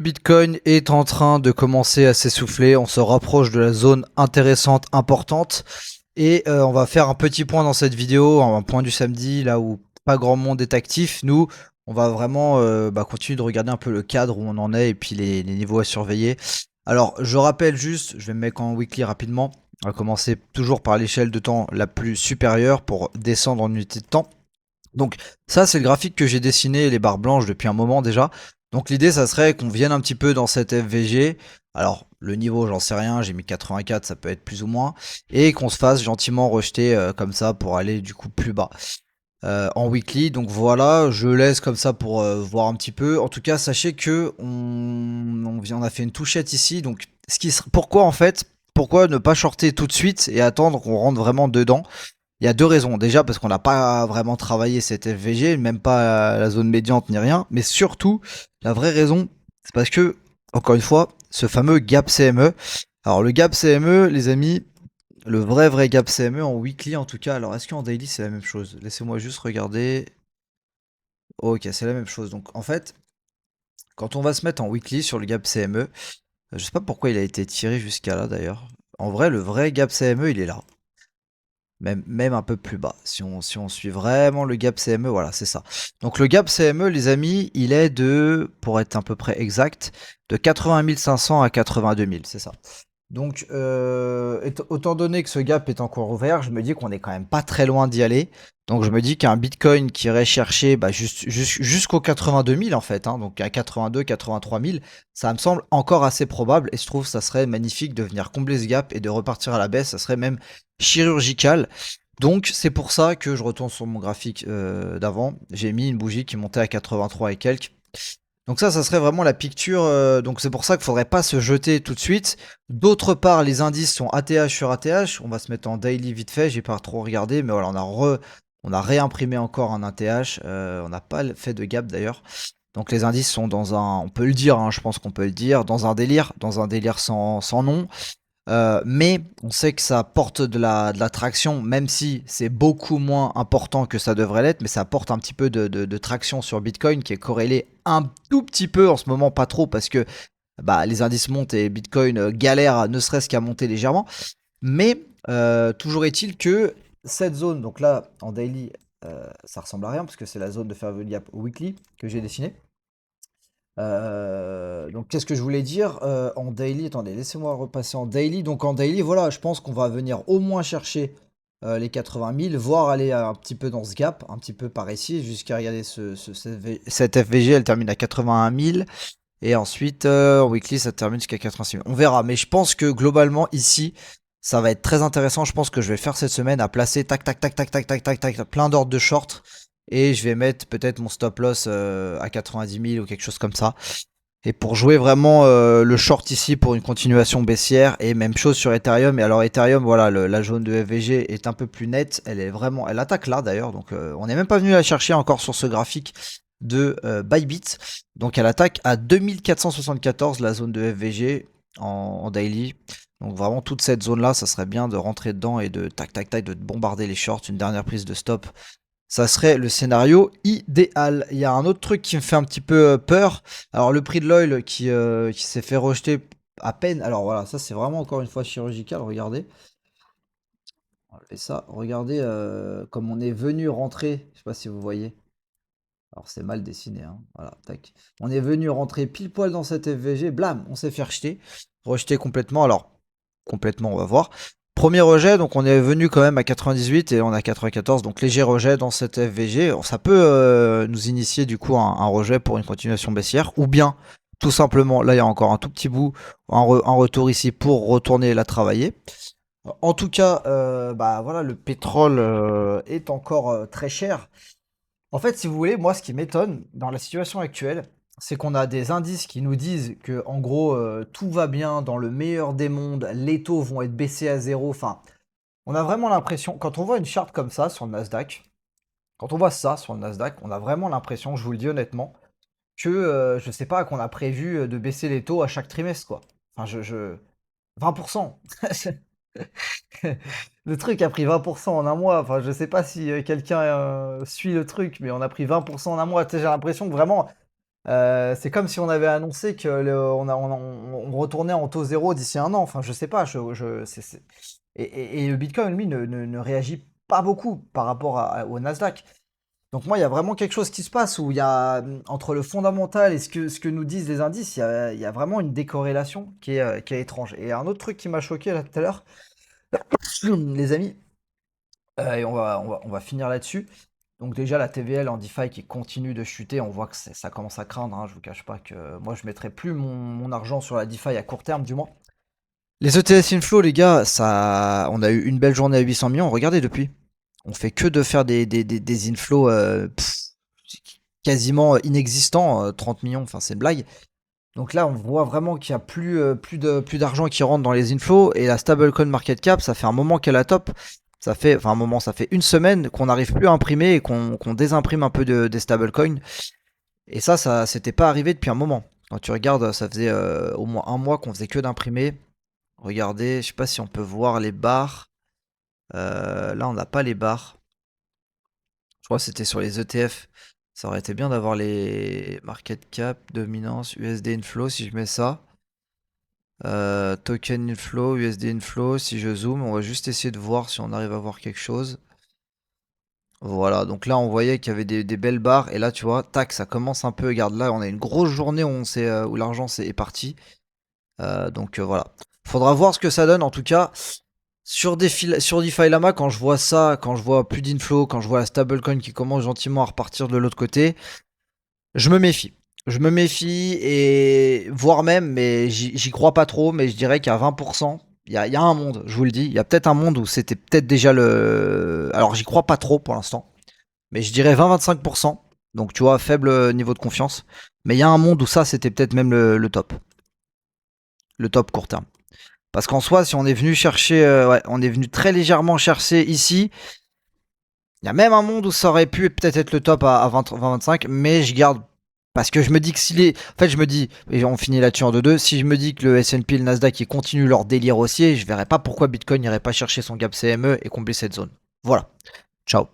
Bitcoin est en train de commencer à s'essouffler, on se rapproche de la zone intéressante, importante, et on va faire un petit point dans cette vidéo, un point du samedi, là où pas grand monde est actif. Nous, on va vraiment continuer de regarder un peu le cadre où on en est et puis les niveaux à surveiller. Alors, je rappelle juste, je vais me mettre en weekly rapidement, on va commencer toujours par l'échelle de temps la plus supérieure pour descendre en unité de temps. Donc ça, c'est le graphique que j'ai dessiné, les barres blanches, depuis un moment déjà. Donc l'idée, ça serait qu'on vienne un petit peu dans cette FVG. Alors le niveau, j'en sais rien, j'ai mis 84, ça peut être plus ou moins. Et qu'on se fasse gentiment rejeter comme ça pour aller du coup plus bas en weekly. Donc voilà, je laisse comme ça pour voir un petit peu. En tout cas, sachez que on a fait une touchette ici. Donc pourquoi en fait, pourquoi ne pas shorter tout de suite et attendre qu'on rentre vraiment dedans? Il y a deux raisons. Déjà, parce qu'on n'a pas vraiment travaillé cette FVG, même pas la zone médiante ni rien. Mais surtout, la vraie raison, c'est parce que, encore une fois, ce fameux gap CME. Alors, le gap CME, les amis, le vrai gap CME en weekly en tout cas. Alors, est-ce qu'en daily c'est la même chose? Laissez-moi juste regarder. Ok, c'est la même chose. Donc, en fait, quand on va se mettre en weekly sur le gap CME, je sais pas pourquoi il a été tiré jusqu'à là d'ailleurs. En vrai, le vrai gap CME, il est là. Même un peu plus bas. Si on suit vraiment le gap CME, voilà, c'est ça. Donc le gap CME, les amis, il est de, pour être à peu près exact, de 80 500 à 82 000, c'est ça. Donc, autant donné que ce gap est encore ouvert, je me dis qu'on est quand même pas très loin d'y aller. Donc, je me dis qu'un Bitcoin qui irait chercher jusqu'aux 82 000 en fait, hein, donc à 82, 83 000, ça me semble encore assez probable. Et je trouve que ça serait magnifique de venir combler ce gap et de repartir à la baisse. Ça serait même chirurgical. Donc, c'est pour ça que je retourne sur mon graphique d'avant. J'ai mis une bougie qui montait à 83 et quelques. Donc ça serait vraiment la picture. Donc c'est pour ça qu'il faudrait pas se jeter tout de suite. D'autre part, les indices sont ATH sur ATH. On va se mettre en daily vite fait. J'ai pas trop regardé, mais voilà, on a réimprimé encore un ATH. On n'a pas fait de gap d'ailleurs. Donc les indices sont dans un, on peut le dire, hein, je pense qu'on peut le dire, dans un délire sans nom. Mais on sait que ça porte de la traction, même si c'est beaucoup moins important que ça devrait l'être, mais ça apporte un petit peu de traction sur Bitcoin qui est corrélé un tout petit peu en ce moment, pas trop, parce que bah, les indices montent et Bitcoin galère ne serait-ce qu'à monter légèrement. Mais toujours est-il que cette zone, donc là en daily, ça ressemble à rien parce que c'est la zone de Fairview Gap Weekly que j'ai dessinée. Donc qu'est-ce que je voulais dire en daily? Attendez, laissez-moi repasser en daily. Donc en daily, voilà, je pense qu'on va venir au moins chercher les 80 000, voire aller un petit peu dans ce gap, un petit peu par ici, jusqu'à regarder cette FVG, elle termine à 81 000. Et ensuite, en weekly, ça termine jusqu'à 86 000. On verra, mais je pense que globalement, ici, ça va être très intéressant. Je pense que je vais faire cette semaine à placer tac, tac, tac, tac, tac, tac, tac, tac, plein d'ordres de short. Et je vais mettre peut-être mon stop loss à 90 000 ou quelque chose comme ça. Et pour jouer vraiment le short ici pour une continuation baissière. Et même chose sur Ethereum. Et alors Ethereum, voilà, la jaune de FVG est un peu plus nette. Elle est vraiment, elle attaque là d'ailleurs. Donc on n'est même pas venu la chercher encore sur ce graphique de Bybit. Donc elle attaque à 2474 la zone de FVG en daily. Donc vraiment toute cette zone là, ça serait bien de rentrer dedans et de tac tac tac de bombarder les shorts. Une dernière prise de stop, ça serait le scénario idéal. Il y a un autre truc qui me fait un petit peu peur. Alors le prix de l'oil qui s'est fait rejeter à peine. Alors voilà, ça c'est vraiment encore une fois chirurgical. Regardez. On va enlever ça. Regardez comme on est venu rentrer. Je sais pas si vous voyez. Alors c'est mal dessiné, hein. Voilà, tac. On est venu rentrer pile poil dans cette FVG, blam, on s'est fait rejeter. Rejeté complètement, alors complètement on va voir. Premier rejet, donc on est venu quand même à 98 et on a 94, donc léger rejet dans cette FVG. Alors, ça peut nous initier du coup un rejet pour une continuation baissière, ou bien tout simplement, là il y a encore un tout petit bout, un retour ici pour retourner la travailler. En tout cas, bah voilà, le pétrole est encore très cher. En fait, si vous voulez, moi, ce qui m'étonne dans la situation actuelle, c'est qu'on a des indices qui nous disent que, en gros, tout va bien dans le meilleur des mondes, les taux vont être baissés à zéro. Enfin, on a vraiment l'impression, quand on voit une charte comme ça sur le Nasdaq, quand on voit ça sur le Nasdaq, on a vraiment l'impression, je vous le dis honnêtement, que, je sais pas, qu'on a prévu de baisser les taux à chaque trimestre, quoi. Enfin, 20%. Le truc a pris 20% en un mois. Enfin, je sais pas si quelqu'un suit le truc, mais on a pris 20% en un mois. Tu sais, j'ai l'impression que vraiment, C'est comme si on avait annoncé que on retournait en taux zéro d'ici un an. Enfin, je sais pas. Et le Bitcoin, lui, ne réagit pas beaucoup par rapport au Nasdaq. Donc moi, il y a vraiment quelque chose qui se passe où il y a, entre le fondamental et ce que nous disent les indices, il y a vraiment une décorrélation qui est étrange. Et un autre truc qui m'a choqué là tout à l'heure, les amis, et on va finir là-dessus. Donc déjà la TVL en DeFi qui continue de chuter, on voit que ça commence à craindre, hein. Je vous cache pas que moi je mettrai plus mon argent sur la DeFi à court terme du moins. Les ETS inflow les gars, on a eu une belle journée à 800 millions, regardez depuis. On fait que de faire des inflows quasiment inexistants, 30 millions, enfin c'est une blague. Donc là on voit vraiment qu'il y a plus d'argent qui rentre dans les inflows et la stablecoin market cap, ça fait un moment qu'elle est à top. Ça fait une semaine qu'on n'arrive plus à imprimer et qu'on désimprime un peu des stablecoins. Et ça s'était pas arrivé depuis un moment. Quand tu regardes, ça faisait au moins un mois qu'on faisait que d'imprimer. Regardez, je sais pas si on peut voir les barres. Là, on n'a pas les barres. Je crois que c'était sur les ETF. Ça aurait été bien d'avoir les market cap, dominance, USD inflow si je mets ça. Token inflow, USD inflow. Si je zoome, on va juste essayer de voir si on arrive à voir quelque chose. Voilà, donc là on voyait qu'il y avait des belles barres et là tu vois, tac, ça commence un peu. Regarde, là on a une grosse journée où l'argent est parti. Donc voilà, faudra voir ce que ça donne en tout cas. Sur DeFi Lama, quand je vois ça, quand je vois plus d'inflow, quand je vois la stablecoin qui commence gentiment à repartir de l'autre côté, je me méfie. Je me méfie et voire même, mais j'y crois pas trop, mais je dirais qu'à 20%, il y a un monde, je vous le dis, il y a peut-être un monde où c'était peut-être déjà le... Alors j'y crois pas trop pour l'instant, mais je dirais 20-25%, donc tu vois, faible niveau de confiance, mais il y a un monde où ça c'était peut-être même le top court terme. Parce qu'en soi, si on est venu chercher, ouais, on est venu très légèrement chercher ici, il y a même un monde où ça aurait pu peut-être être le top à 20-25, mais je garde. Parce que je me dis que s'il est. En fait, je me dis, et on finit là-dessus en 2-2, si je me dis que le S&P et le Nasdaq ils continuent leur délire haussier, je verrais pas pourquoi Bitcoin n'irait pas chercher son gap CME et combler cette zone. Voilà. Ciao.